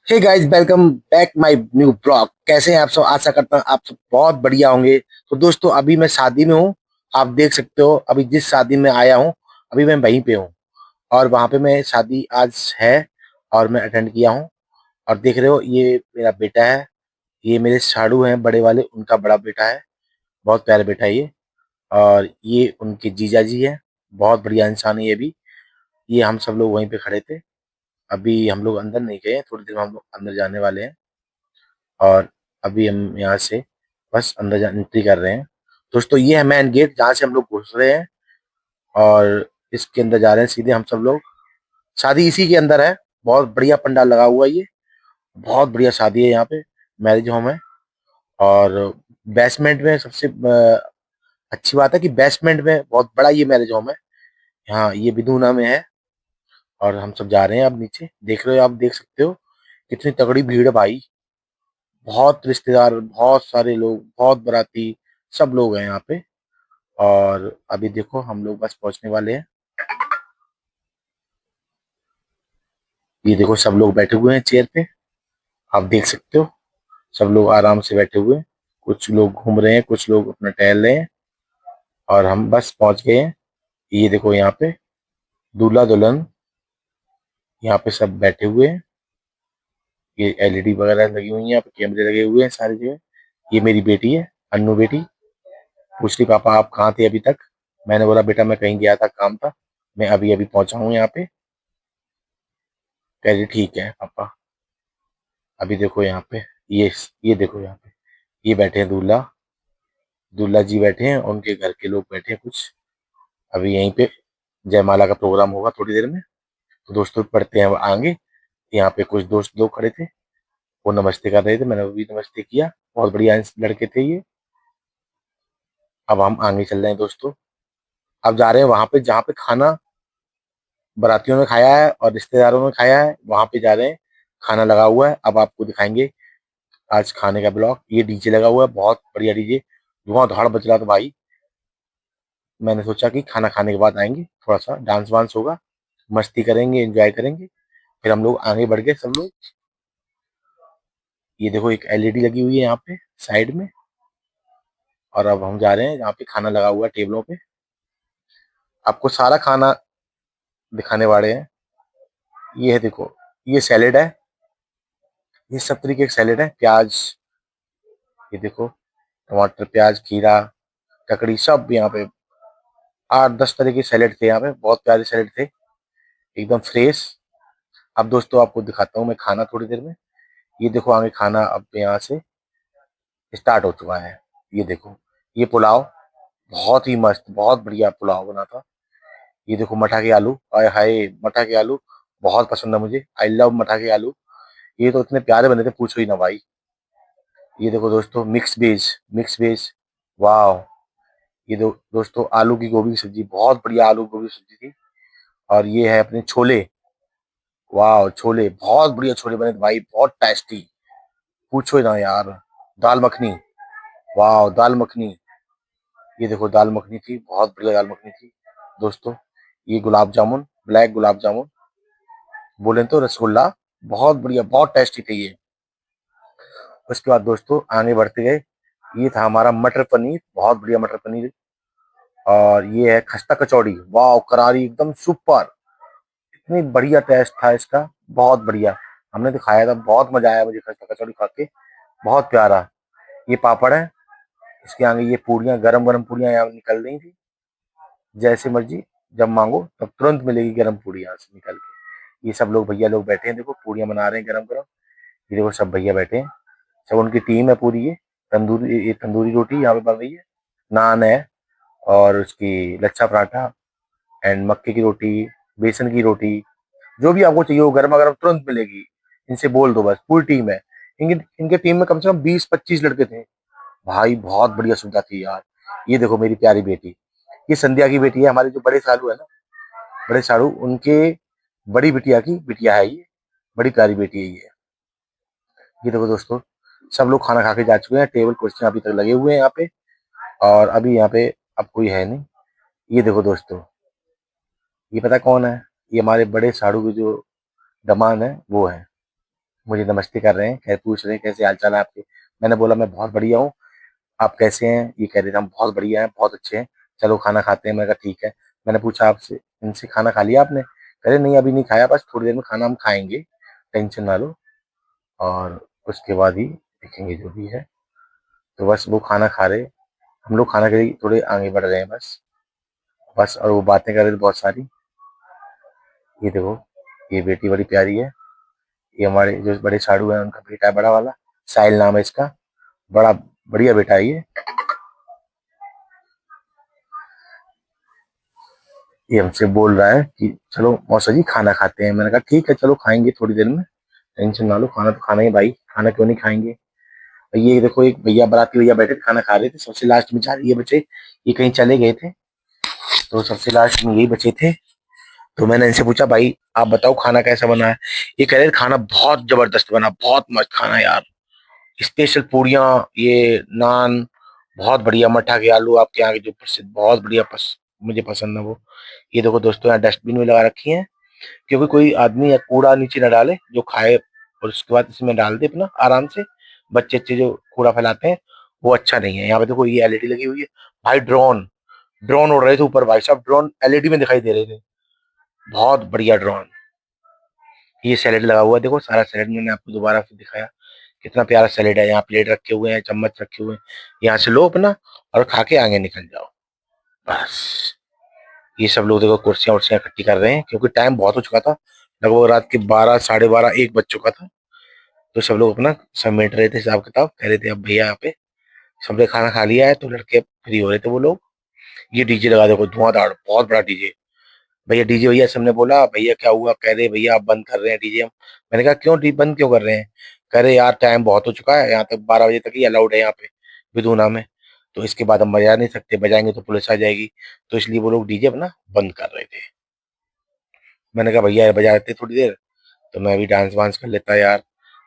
Hey guys, welcome back my new blog. कैसे हैं आप सब? आशा करता हूँ आप सब बहुत बढ़िया होंगे। तो दोस्तों, अभी मैं शादी में हूँ। आप देख सकते हो, अभी जिस शादी में आया हूँ अभी मैं वहीं पे हूँ। और वहां पे मैं शादी आज है और मैं अटेंड किया हूँ। और देख रहे हो, ये मेरा बेटा है। ये मेरे साड़ू हैं बड़े वाले, उनका बड़ा बेटा है। बहुत प्यारा बेटा है ये। और ये उनके जीजा जी है। बहुत बढ़िया इंसान है ये भी। ये हम सब लोग वहीं पे खड़े थे। अभी हम लोग अंदर नहीं गए, थोड़ी देर में हम लोग अंदर जाने वाले हैं। और अभी हम यहाँ से बस अंदर एंट्री कर रहे हैं। दोस्तों, ये है मेन गेट जहाँ से हम लोग घुस रहे हैं। और इसके अंदर जा रहे हैं सीधे हम सब लोग। शादी इसी के अंदर है। बहुत बढ़िया पंडाल लगा हुआ है ये। बहुत बढ़िया शादी है यहाँ पे। मैरिज होम है। और बेसमेंट में सबसे अच्छी बात है कि बेसमेंट में बहुत बड़ा ये मैरिज होम है। यहाँ ये बिदूना में है। और हम सब जा रहे हैं अब नीचे। देख रहे हो, आप देख सकते हो कितनी तगड़ी भीड़ है भाई। बहुत रिश्तेदार, बहुत सारे लोग, बहुत बाराती, सब लोग हैं यहाँ पे। और अभी देखो हम लोग बस पहुंचने वाले हैं। ये देखो सब लोग बैठे हुए हैं चेयर पे। आप देख सकते हो, सब लोग आराम से बैठे हुए हैं। कुछ लोग घूम रहे हैं, कुछ लोग अपना टहल रहे हैं। और हम बस पहुंच गए हैं। ये देखो यहाँ पे दूल्हा दुल्हन यहाँ पे सब बैठे हुए हैं। ये एलईडी वगैरह लगी हुई है, यहाँ पे कैमरे लगे हुए हैं सारी जगह। ये मेरी बेटी है, अन्नू बेटी। पूछ रही पापा आप कहाँ थे अभी तक। मैंने बोला बेटा मैं कहीं गया था, काम था। मैं अभी अभी पहुंचा हूँ यहाँ पे। कह रही ठीक है पापा। अभी देखो यहाँ पे, ये देखो यहाँ पे ये बैठे हैं दूल्हा। दूल्हा जी बैठे हैं, उनके घर के लोग बैठे हैं कुछ। अभी यहीं पे जयमाला का प्रोग्राम होगा थोड़ी देर में। तो दोस्तों पढ़ते हैं आगे। यहाँ पे कुछ दोस्त लोग खड़े थे, वो नमस्ते कर रहे थे, मैंने वो भी नमस्ते किया। बहुत बढ़िया लड़के थे ये। अब हम आगे चल रहे हैं दोस्तों। अब जा रहे हैं वहां पे जहाँ पे खाना बारातियों ने खाया है और रिश्तेदारों ने खाया है, वहां पे जा रहे हैं। खाना लगा हुआ है, अब आपको दिखाएंगे आज खाने का ब्लॉग। ये डीजे लगा हुआ है, बहुत बढ़िया डीजे। धुआं धाड़ बज रहा था भाई। मैंने सोचा कि खाना खाने के बाद आएंगे, थोड़ा सा डांस वांस होगा, मस्ती करेंगे, एंजॉय करेंगे। फिर हम लोग आगे बढ़ गए सब लोग। ये देखो एक एलईडी लगी हुई है यहाँ पे साइड में। और अब हम जा रहे हैं जहाँ पे खाना लगा हुआ है टेबलों पे। आपको सारा खाना दिखाने वाले हैं। ये है देखो, ये सैलेड है। ये सब तरीके के सैलेड है। प्याज, ये देखो टमाटर, प्याज, खीरा, ककड़ी, सब यहाँ पे 8-10 तरह के सैलेड थे यहाँ पे। बहुत प्यारे सैलेड थे, एकदम फ्रेश। अब दोस्तों आपको दिखाता हूँ मैं खाना थोड़ी देर में। ये देखो आगे खाना अब यहाँ से स्टार्ट हो चुका है। ये देखो, ये पुलाव बहुत ही मस्त, बहुत बढ़िया पुलाव बना था। ये देखो मठा के आलू, आय हाय मठा के आलू बहुत पसंद है मुझे। आई लव मठा के आलू। ये तो इतने प्यारे बने थे, पूछो ही ना भाई। ये देखो दोस्तों मिक्स वेज, मिक्स वेज, वाह। ये दोस्तों आलू की गोभी की सब्जी, बहुत बढ़िया आलू गोभी की सब्जी थी। और ये है अपने छोले, वाह छोले बहुत बढ़िया छोले बने थे भाई, बहुत टेस्टी, पूछो ही ना यार। दाल मखनी, वाह दाल मखनी। ये देखो दाल मखनी थी, बहुत बढ़िया दाल मखनी थी दोस्तों। ये गुलाब जामुन, ब्लैक गुलाब जामुन, बोले तो रसगुल्ला, बहुत बढ़िया, बहुत टेस्टी थे ये। उसके बाद दोस्तों आगे बढ़ते गए। ये था हमारा मटर पनीर, बहुत बढ़िया मटर पनीर। और ये है खस्ता कचौड़ी, वाह करारी एकदम सुपर। इतनी बढ़िया टेस्ट था इसका, बहुत बढ़िया। हमने तो खाया था, बहुत मजा आया मुझे खस्ता कचौड़ी खा के, बहुत प्यारा। ये पापड़ है। इसके आगे ये पूड़ियाँ, गरम गरम पूड़ियाँ यहाँ निकल रही थी। जैसे मर्जी जब मांगो तब तुरंत मिलेगी गरम पूड़ी यहाँ से निकल के। ये सब लोग भैया लोग बैठे हैं, देखो पूड़ियाँ बना रहे हैं गरम गरम। ये देखो सब भैया बैठे हैं, सब उनकी टीम है पूरी। ये तंदूरी रोटी यहाँ पे बन रही है, नान है, और उसकी लच्छा पराठा, एंड मक्के की रोटी, बेसन की रोटी। जो भी आपको चाहिए वो गर्मा गर्म तुरंत मिलेगी। इनसे बोल दो बस, पूरी टीम है। इनके इनके टीम में कम से कम 20-25 लड़के थे भाई, बहुत बढ़िया सुविधा थी यार। ये देखो मेरी प्यारी बेटी, ये संध्या की बेटी है, हमारे जो बड़े सालू है ना, बड़े सालू उनके बड़ी बिटिया की बिटिया है ये। बड़ी प्यारी बेटी है ये। ये देखो दोस्तों सब लोग खाना खा के जा चुके हैं, टेबल कुर्सियां अभी तक लगे हुए हैं यहाँ पे। और अभी यहाँ पे अब कोई है नहीं। ये देखो दोस्तों, ये पता कौन है? ये हमारे बड़े साड़ू के जो दमाद है वो है। मुझे नमस्ते कर रहे हैं, कह पूछ रहे हैं कैसे हाल चाल है आपके। मैंने बोला मैं बहुत बढ़िया हूँ, आप कैसे हैं? ये कह रहे थे हम बहुत बढ़िया हैं, बहुत अच्छे हैं, चलो खाना खाते हैं। मैंने कहा ठीक है। मैंने पूछा आपसे, इनसे खाना खा लिया आपने? कह रहे नहीं अभी नहीं खाया, बस थोड़ी देर में खाना हम खाएंगे, टेंशन ना लो, और उसके बाद ही देखेंगे जो भी है। तो बस वो खाना खा रहे, हम लोग खाना के लिए थोड़े आगे बढ़ रहे हैं बस। बस और वो बातें कर रहे थे बहुत सारी। ये देखो, ये बेटी बड़ी प्यारी है, ये हमारे जो बड़े साड़ू है उनका बेटा है, बड़ा वाला, साहिल नाम है इसका, बड़ा बढ़िया बेटा है ये हमसे बोल रहा है कि चलो मौसा जी खाना खाते हैं। मैंने कहा ठीक है चलो खाएंगे थोड़ी देर में, टेंशन ना लो, खाना तो खाना ही भाई, खाना क्यों नहीं खाएंगे। ये देखो एक भैया, बाराती भैया बैठे खाना खा रहे थे, सबसे लास्ट में चार ये बचे, ये कहीं चले गए थे, तो सबसे लास्ट में यही बचे थे। तो मैंने इनसे पूछा भाई आप बताओ खाना कैसा बना है? ये कह रहे थे खाना बहुत जबरदस्त बना, बहुत मस्त खाना यार, स्पेशल पूड़ियाँ, ये नान, बहुत बढ़िया, मठा के आलू आपके यहाँ के जो प्रसिद्ध, बहुत बढ़िया, मुझे पसंद है वो। ये देखो दोस्तों, यहाँ डस्टबिन भी लगा रखी है, क्योंकि कोई आदमी या कूड़ा नीचे न डाले, जो खाए और उसके बाद इसमें डाल दे अपना आराम से। बच्चे अच्छे जो कूड़ा फैलाते हैं वो अच्छा नहीं है। यहाँ पे देखो ये एलईडी लगी हुई है, भाई ड्रोन, ड्रोन उड़ रहे थे ऊपर, भाई साहब ड्रोन एलईडी में दिखाई दे रहे थे, बहुत बढ़िया ड्रोन। ये सैलेड लगा हुआ है, देखो सारा सैलेड मैंने आपको दोबारा से दिखाया, कितना प्यारा सैलेड है। यहाँ प्लेट रखे हुए हैं, चम्मच रखे हुए हैं, यहाँ से लो अपना और खा के आगे निकल जाओ बस। ये सब लोग देखो कुर्सियां उर्सियां इकट्ठी कर रहे हैं, क्योंकि टाइम बहुत हो चुका था, लगभग रात के 12, साढ़े 12, 1 बज चुका था। तो सब लोग अपना समेट रहे थे हिसाब किताब, कह रहे थे अब भैया यहाँ पे सबने खाना खा लिया है, तो लड़के फ्री हो रहे थे वो लोग। ये डीजे लगा देखो, धुआंधार, बहुत बड़ा डीजे। भैया डीजे भैया सबने बोला भैया क्या हुआ? कह रहे भैया आप बंद कर रहे हैं डीजे हम। मैंने कहा क्यों बंद क्यों कर रहे हैं? कह रहे यार टाइम बहुत हो चुका है, यहाँ तक 12 बजे तक ही अलाउड है यहाँ पे विदुना में, तो इसके बाद हम बजा नहीं सकते, बजाएंगे तो पुलिस आ जाएगी, तो इसलिए वो लोग डीजे अपना बंद कर रहे थे। मैंने कहा भैया बजा लेते थोड़ी देर, तो मैं भी डांस वांस कर लेता यार,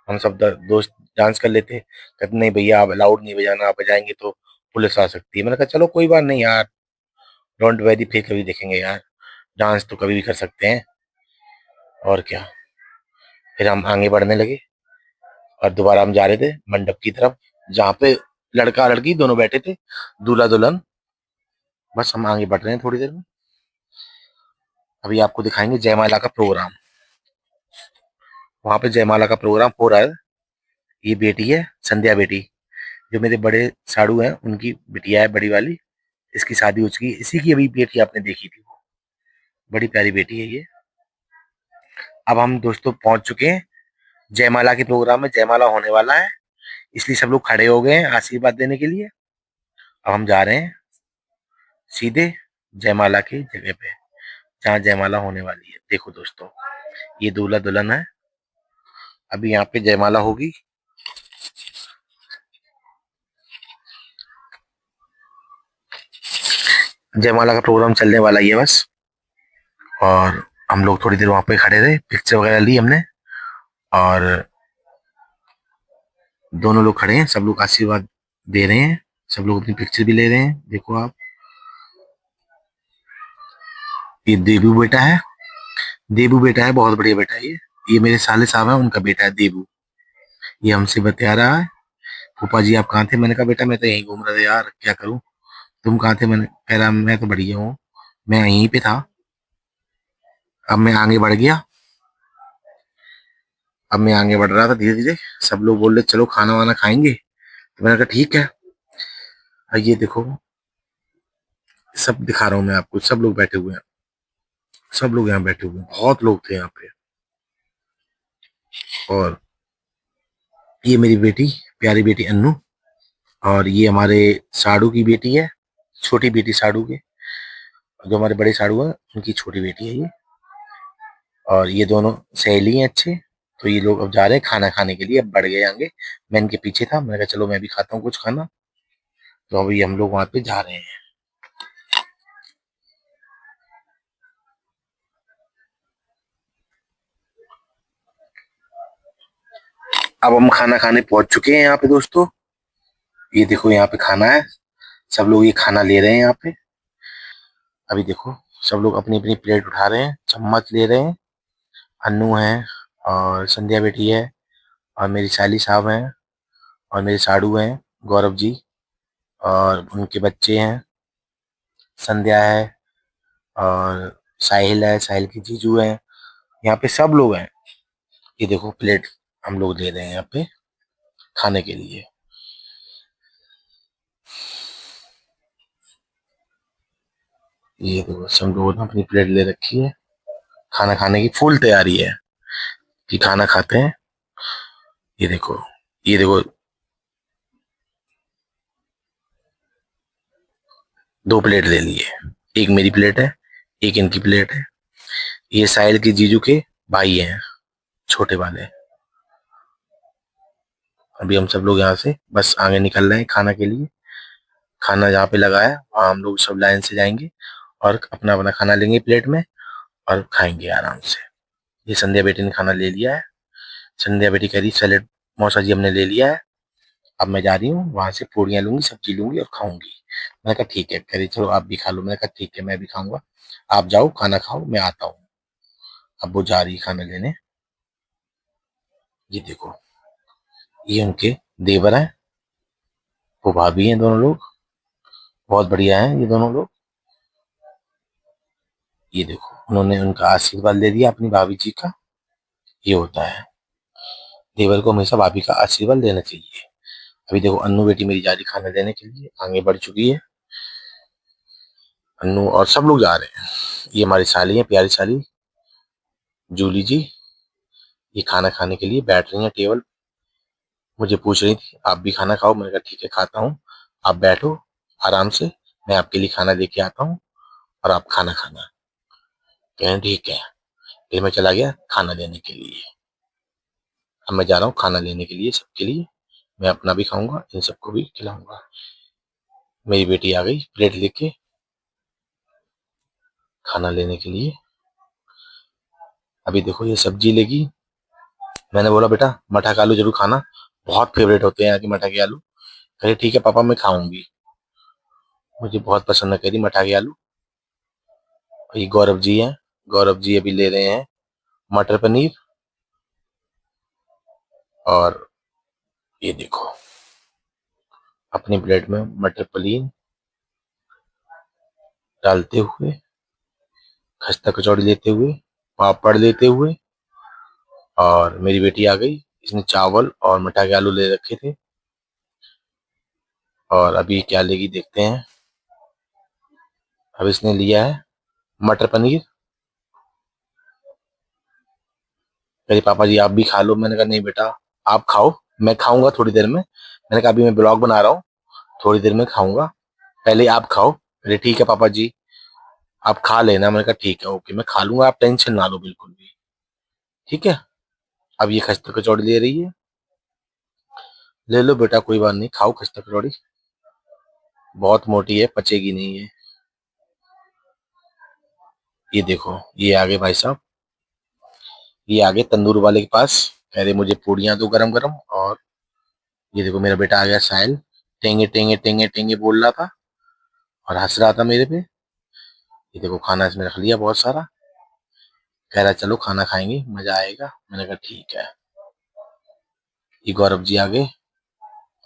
हम सब दोस्त डांस कर लेते। कहते नहीं भैया आप अलाउड नहीं बजाना, आप बजाएंगे तो पुलिस आ सकती है। मैंने कहा चलो कोई बात नहीं यार, डोंट वेरी, फिर कभी देखेंगे यार, डांस तो कभी भी कर सकते हैं, और क्या। फिर हम आगे बढ़ने लगे और दोबारा हम जा रहे थे मंडप की तरफ, जहाँ पे लड़का लड़की दोनों बैठे थे, दूल्हा दुल्हन। बस हम आगे बढ़ रहे हैं थोड़ी देर में, अभी आपको दिखाएंगे जयमाला का प्रोग्राम। वहां पे जयमाला का प्रोग्राम हो रहा है। ये बेटी है संध्या बेटी, जो मेरे बड़े साड़ू हैं उनकी बिटिया है, बड़ी वाली, इसकी शादी हो चुकी है, इसी की अभी बेटी आपने देखी थी वो, बड़ी प्यारी बेटी है ये। अब हम दोस्तों पहुंच चुके हैं, जयमाला के प्रोग्राम में जयमाला होने वाला है, इसलिए सब लोग खड़े हो गए हैं आशीर्वाद देने के लिए। अब हम जा रहे हैं सीधे जयमाला की जगह पे, जहाँ जयमाला होने वाली है। देखो दोस्तों, ये दूल्हा दुल्हन है, अभी यहाँ पे जयमाला होगी। जयमाला का प्रोग्राम चलने वाला ही है बस, और हम लोग थोड़ी देर वहां पे खड़े रहे, पिक्चर वगैरह ली हमने, और दोनों लोग खड़े हैं, सब लोग आशीर्वाद दे रहे हैं, सब लोग अपनी पिक्चर भी ले रहे हैं। देखो आप, ये देबू बेटा है, देबू बेटा है, बहुत बढ़िया बेटा है ये मेरे साले साहब है, उनका बेटा है देबू। ये हमसे बतिया रहा है, फूफा जी आप कहाँ थे? मैंने कहा बेटा मैं तो यहीं घूम रहा था यार, क्या करूं, तुम कहाँ थे? मैंने कह रहा मैं तो बढ़िया हूँ, मैं यहीं पे था। अब मैं आगे बढ़ गया, अब मैं आगे बढ़ रहा था धीरे धीरे, सब लोग बोल रहे चलो खाना वाना खाएंगे, तो मैंने कहा ठीक है। और ये देखो, सब दिखा रहा हूँ मैं आपको, सब लोग बैठे हुए हैं, सब लोग यहाँ बैठे हुए हैं, बहुत लोग थे यहाँ पे। और ये मेरी बेटी, प्यारी बेटी अन्नू, और ये हमारे साड़ू की बेटी है, छोटी बेटी साड़ू के, जो हमारे बड़े साड़ू हैं उनकी छोटी बेटी है ये, और ये दोनों सहेली हैं अच्छे। तो ये लोग अब जा रहे हैं खाना खाने के लिए, अब बढ़ गए आगे, मैं इनके पीछे था, मैंने कहा चलो मैं भी खाता हूँ कुछ खाना। तो अभी हम लोग वहां पे जा रहे हैं। अब हम खाना खाने पहुंच चुके हैं यहाँ पे दोस्तों, ये देखो यहाँ पे खाना है, सब लोग ये खाना ले रहे हैं यहाँ पे। अभी देखो सब लोग अपनी अपनी प्लेट उठा रहे हैं, चम्मच ले रहे हैं, अन्नू है और संध्या बेटी है, और मेरी साली साहब हैं, और मेरे साड़ू हैं गौरव जी, और उनके बच्चे हैं, संध्या है, और साहिल है, साहिल की जीजू हैं। यहाँ पे सब लोग हैं। ये देखो प्लेट हम लोग ले रहे हैं यहाँ पे खाने के लिए। ये देखो सब लोगों ने अपनी प्लेट ले रखी है, खाना खाने की फुल तैयारी है कि खाना खाते हैं। ये देखो, ये देखो, 2 प्लेट ले लिए। एक मेरी प्लेट है, एक इनकी प्लेट है। ये साहिल के जीजू के भाई हैं, छोटे वाले। अभी हम सब लोग यहाँ से बस आगे निकल रहे हैं खाना के लिए। खाना जहाँ पे लगा है वहाँ हम लोग सब लाइन से जाएंगे और अपना अपना खाना लेंगे प्लेट में और खाएंगे आराम से। ये संध्या बेटी ने खाना ले लिया है। संध्या बेटी कह रही सैलेड मौसा जी हमने ले लिया है, अब मैं जा रही हूँ वहां से पूड़ियाँ लूंगी, सब्जी लूंगी और खाऊंगी। मैंने कहा ठीक है। कह रही चलो आप भी खा लो। मैंने कहा ठीक है मैं भी खाऊंगा, आप जाओ खाना खाओ, मैं आता हूँ। अब वो जा रही है खाना लेने। ये देखो, ये उनके देवर हैं, वो भाभी हैं, दोनों लोग बहुत बढ़िया हैं ये दोनों लोग। ये देखो उन्होंने उनका आशीर्वाद ले दिया अपनी भाभी जी का। ये होता है, देवर को हमेशा भाभी का आशीर्वाद लेना चाहिए। अभी देखो अन्नू बेटी मेरी जा रही खाना देने के लिए, आगे बढ़ चुकी है अन्नू, और सब लोग जा रहे हैं। ये हमारी साली है, प्यारी साली जूली जी। ये खाना खाने के लिए बैठ रही है टेबल। मुझे पूछ रही थी आप भी खाना खाओ। मैंने कहा ठीक है खाता हूँ, आप बैठो आराम से, मैं आपके लिए खाना लेके आता हूँ और आप खाना खाना। कहें ठीक है। फिर मैं चला गया खाना लेने के लिए। अब मैं जा रहा हूँ खाना लेने के लिए सबके लिए। मैं अपना भी खाऊंगा, इन सबको भी खिलाऊंगा। मेरी बेटी आ गई प्लेट लेके खाना लेने के लिए। अभी देखो ये सब्जी लेगी। मैंने बोला बेटा मठा के आलू जरूर खाना, बहुत फेवरेट होते हैं यहाँ के मठा के आलू। कहे ठीक है पापा मैं खाऊंगी, मुझे बहुत पसंद है कह रही मठा के आलू। ये गौरव जी हैं, गौरव जी अभी ले रहे हैं मटर पनीर। और ये देखो अपनी प्लेट में मटर पनीर डालते हुए, खस्ता कचौड़ी लेते हुए, पापड़ लेते हुए। और मेरी बेटी आ गई, इसने चावल और मठा के आलू ले रखे थे। और अभी क्या लेगी देखते हैं। अब इसने लिया है मटर पनीर। मेरे पापा जी आप भी खा लो। मैंने कहा नहीं बेटा आप खाओ, मैं खाऊंगा थोड़ी देर में। मैंने कहा अभी मैं ब्लॉग बना रहा हूँ, थोड़ी देर में खाऊंगा, पहले आप खाओ। अरे ठीक है पापा जी आप खा लेना। मैंने कहा ठीक है ओके मैं खा लूंगा, आप टेंशन ना लो बिल्कुल भी। ठीक है। अब ये खस्ता कचौड़ी ले रही है। ले लो बेटा कोई बात नहीं, खाओ खस्ता कचौड़ी, बहुत मोटी है पचेगी नहीं है। ये देखो ये आगे भाई साहब, ये आगे तंदूर वाले के पास, कह रहे मुझे पूड़ियां दो गरम गरम। और ये देखो मेरा बेटा आ गया साहिल, टेंगे टेंगे टेंगे टेंगे बोल रहा था और हंस रहा था मेरे पे। ये देखो खाना इसमें रख लिया बहुत सारा, कह रहा चलो खाना खाएंगे मजा आएगा। मैंने कहा ठीक है। ये गौरव जी आ गए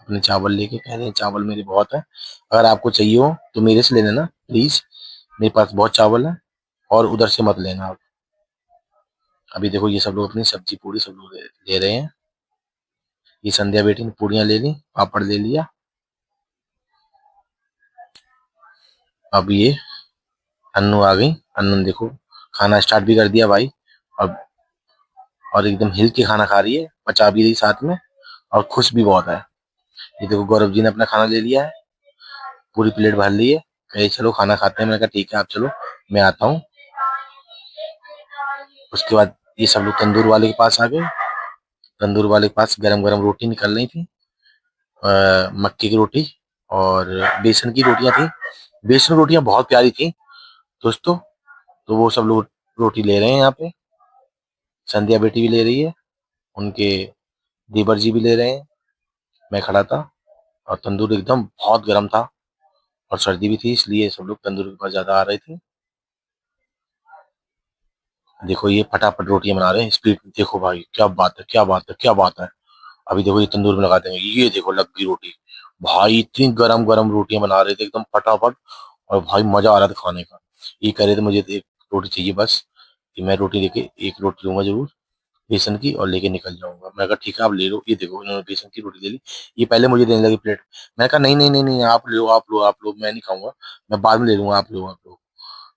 अपने चावल लेके, कह रहे हैं चावल मेरे बहुत है, अगर आपको चाहिए हो तो मेरे से ले लेना प्लीज, मेरे पास बहुत चावल है, और उधर से मत लेना आप। अभी देखो ये सब लोग अपनी सब्जी पूरी सब लोग ले रहे हैं। ये संध्या बेटी ने पूड़ियां ले ली, पापड़ ले लिया। अब ये अन्नू आ गई, अन्नू ने देखो खाना स्टार्ट भी कर दिया भाई। और एकदम हिल के खाना खा रही है, पचा भी रही साथ में, और खुश भी बहुत है। ये देखो गौरव जी ने अपना खाना ले लिया है, पूरी प्लेट भर ली है। कहे चलो खाना खाते हैं। मैंने कहा ठीक है आप चलो मैं आता हूँ। उसके बाद ये सब लोग तंदूर वाले के पास आ गए। तंदूर वाले के पास गरम गरम रोटी निकल रही थी, मक्की की रोटी और बेसन की रोटियां थी। बेसन रोटियां बहुत प्यारी थी दोस्तों। तो वो सब लोग रोटी ले रहे हैं यहाँ पे। संध्या बेटी भी ले रही है, उनके देवर जी भी ले रहे हैं। मैं खड़ा था और तंदूर एकदम बहुत गर्म था और सर्दी भी थी, इसलिए सब लोग तंदूर के पास ज्यादा आ रहे थे। देखो ये फटाफट रोटियां बना रहे हैं स्पीड। देखो भाई क्या बात है क्या बात है क्या बात है। अभी देखो ये तंदूर में लगा देंगे। ये देखो लग गई रोटी। भाई इतनी गरम गरम रोटियां बना रहे थे एकदम फटाफट। और भाई मजा आ रहा था खाने का। ये कह रहे थे मुझे तो एक रोटी चाहिए बस, कि मैं रोटी लेके एक रोटी लूंगा जरूर बेसन की और लेके निकल जाऊंगा। मैं कहा ठीक है आप ले लो। ये देखो इन्होंने बेसन की रोटी ले ली। ये पहले मुझे देने लगी प्लेट। मैं कहा नहीं नहीं नहीं नहीं, आप लो आप लो आप लो, मैं नहीं खाऊंगा, मैं बाद में ले लूंगा, आप लो आप लो।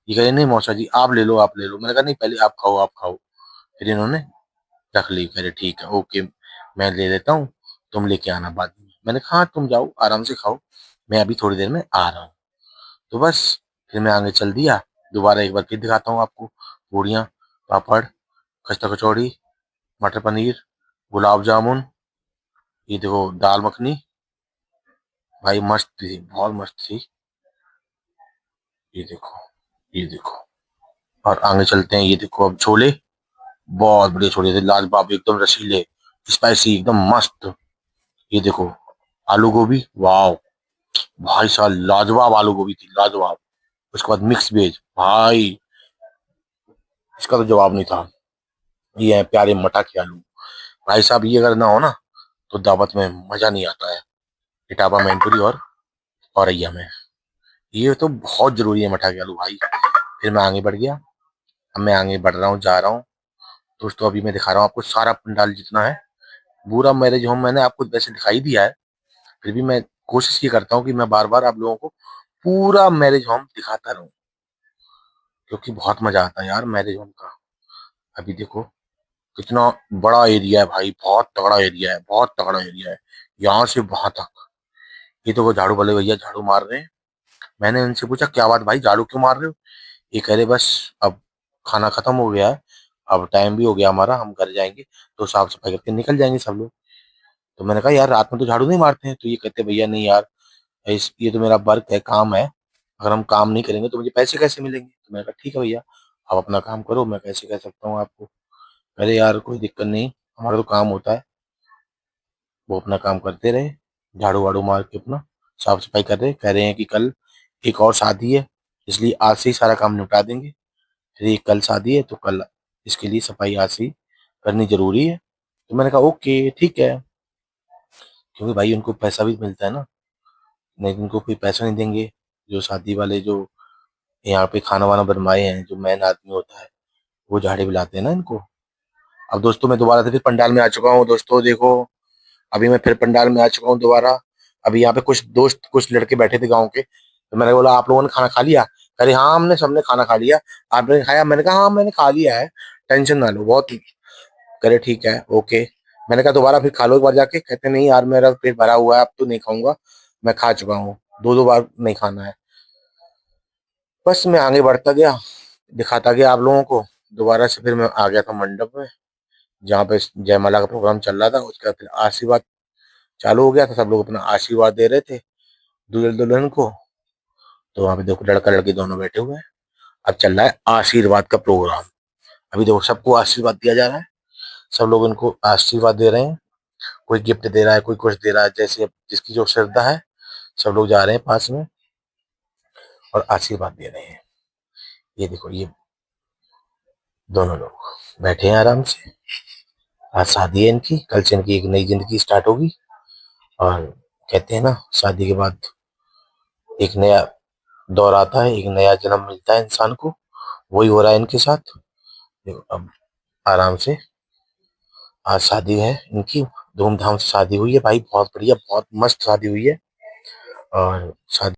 ये कह रहे नहीं मौसा जी आप ले लो आप ले लो। मैंने कहा नहीं पहले आप खाओ आप खाओ। फिर इन्होंने रख ली। कह रहे ठीक है ओके, मैं ले लेता हूँ, तुम लेके आना बाद में। मैंने कहा हाँ तुम जाओ आराम से खाओ, मैं अभी थोड़ी देर में आ रहा हूँ। तो बस फिर मैं आगे चल दिया। दोबारा एक बार फिर दिखाता हूँ आपको। पूड़ियाँ, पापड़, खस्ता कचौड़ी, मटर पनीर, गुलाब जामुन, ये देखो दाल मखनी। भाई मस्त थी, बहुत मस्त थी। ये देखो, ये देखो। और आगे चलते हैं। ये देखो अब छोले, बहुत बढ़िया छोले थे, लाजवाब एकदम रसीले, स्पाइसी एकदम मस्त। ये देखो आलू गोभी, वाह भाई साहब लाजवाब आलू गोभी थी, लाजवाब। उसके बाद मिक्स वेज, भाई इसका तो जवाब नहीं था। ये है प्यारे मटाके आलू। भाई साहब ये अगर ना हो ना तो दावत में मजा नहीं आता है। इटावा मैनपुरी और औरैया में ये तो बहुत जरूरी है मठाके आलू भाई। फिर मैं आगे बढ़ गया। अब मैं आगे बढ़ रहा हूँ, जा रहा हूँ। दोस्तों अभी मैं दिखा रहा हूँ आपको सारा पंडाल जितना है। पूरा मैरिज होम मैंने आपको वैसे दिखाई दिया है, फिर भी मैं कोशिश ये करता हूँ कि मैं बार बार आप लोगों को पूरा मैरिज होम दिखाता रहूं, क्योंकि बहुत मजा आता है यार मैरिज होम का। अभी देखो कितना बड़ा एरिया है भाई, बहुत तगड़ा एरिया है, बहुत तगड़ा एरिया है, यहाँ से वहां तक। ये तो वो झाड़ू वाले भैया झाड़ू मार रहे हैं। मैंने उनसे पूछा क्या बात भाई झाड़ू क्यों मार रहे हो? ये कह रहे बस अब खाना खत्म हो गया है, अब टाइम भी हो गया हमारा, हम घर जाएंगे तो साफ सफाई करके निकल जाएंगे सब लोग। तो मैंने कहा यार रात में तो झाड़ू नहीं मारते हैं। तो ये कहते भैया नहीं यार, ये तो मेरा वर्क है, काम है, अगर हम काम नहीं करेंगे तो मुझे पैसे कैसे मिलेंगे? तो मैंने कहा ठीक है भैया, आप अपना काम करो, मैं कैसे कह सकता हूँ आपको। अरे यार कोई दिक्कत नहीं, हमारा तो काम होता है। वो अपना काम करते रहे, झाड़ू वाड़ू मार के अपना साफ सफाई कर रहे। कह रहे हैं कि कल एक और शादी है, इसलिए आज से ही सारा काम निपटा देंगे। फिर ये कल शादी है तो कल इसके लिए सफाई आज से ही करनी जरूरी है। तो मैंने कहा ओके ठीक है, क्योंकि भाई उनको पैसा भी मिलता है ना, नहीं तो उनको कोई पैसा नहीं देंगे। जो शादी वाले जो यहाँ पे खाना वाना बनवाए हैं, जो मेन आदमी होता है वो झाड़े बिलाते हैं ना इनको। अब दोस्तों मैं दोबारा से फिर पंडाल में आ चुका हूँ। दोस्तों देखो अभी मैं फिर पंडाल में आ चुका हूँ दोबारा। अभी यहाँ पे कुछ दोस्त कुछ लड़के बैठे थे गाँव के, तो मैंने बोला आप लोगों ने खाना खा लिया? अरे हाँ हमने सबने खाना खा लिया, आपने खाया? मैंने कहा हाँ मैंने खा लिया है, टेंशन ना लो बहुत। करे ठीक है ओके। मैंने कहा दोबारा फिर खा लो एक बार जाके। कहते नहीं यार मेरा पेट भरा हुआ है अब तो नहीं खाऊंगा, मैं खा चुका हूँ, दो दो बार नहीं खाना है। बस मैं आगे बढ़ता गया, दिखाता गया आप लोगों को। दोबारा से फिर मैं आ गया था मंडप में, जहाँ पे जयमाला का प्रोग्राम चल रहा था। उसका फिर आशीर्वाद चालू हो गया था, सब लोग अपना आशीर्वाद दे रहे थे दुल्हन दुल्हन को। तो वहां पे देखो लड़का लड़की दोनों बैठे हुए हैं। अब चल रहा है आशीर्वाद का प्रोग्राम। अभी देखो सबको आशीर्वाद दिया जा रहा है, सब लोग इनको आशीर्वाद दे रहे हैं। कोई गिफ्ट दे रहा है, कोई कुछ दे रहा है, जैसे जिसकी जो श्रद्धा है। सब लोग जा रहे हैं पास में और आशीर्वाद दे रहे हैं। ये देखो ये दोनों लोग बैठे हैं आराम से। आज शादी है इनकी, कल से इनकी एक नई जिंदगी स्टार्ट होगी। और कहते हैं ना शादी के बाद एक नया दौर आता है, एक नया जन्म मिलता है इंसान को। वही हो रहा है इनके साथ। देखो अब आराम से आज शादी है इनकी, धूमधाम से शादी हुई है भाई, बहुत बढ़िया बहुत मस्त शादी हुई है। और शादी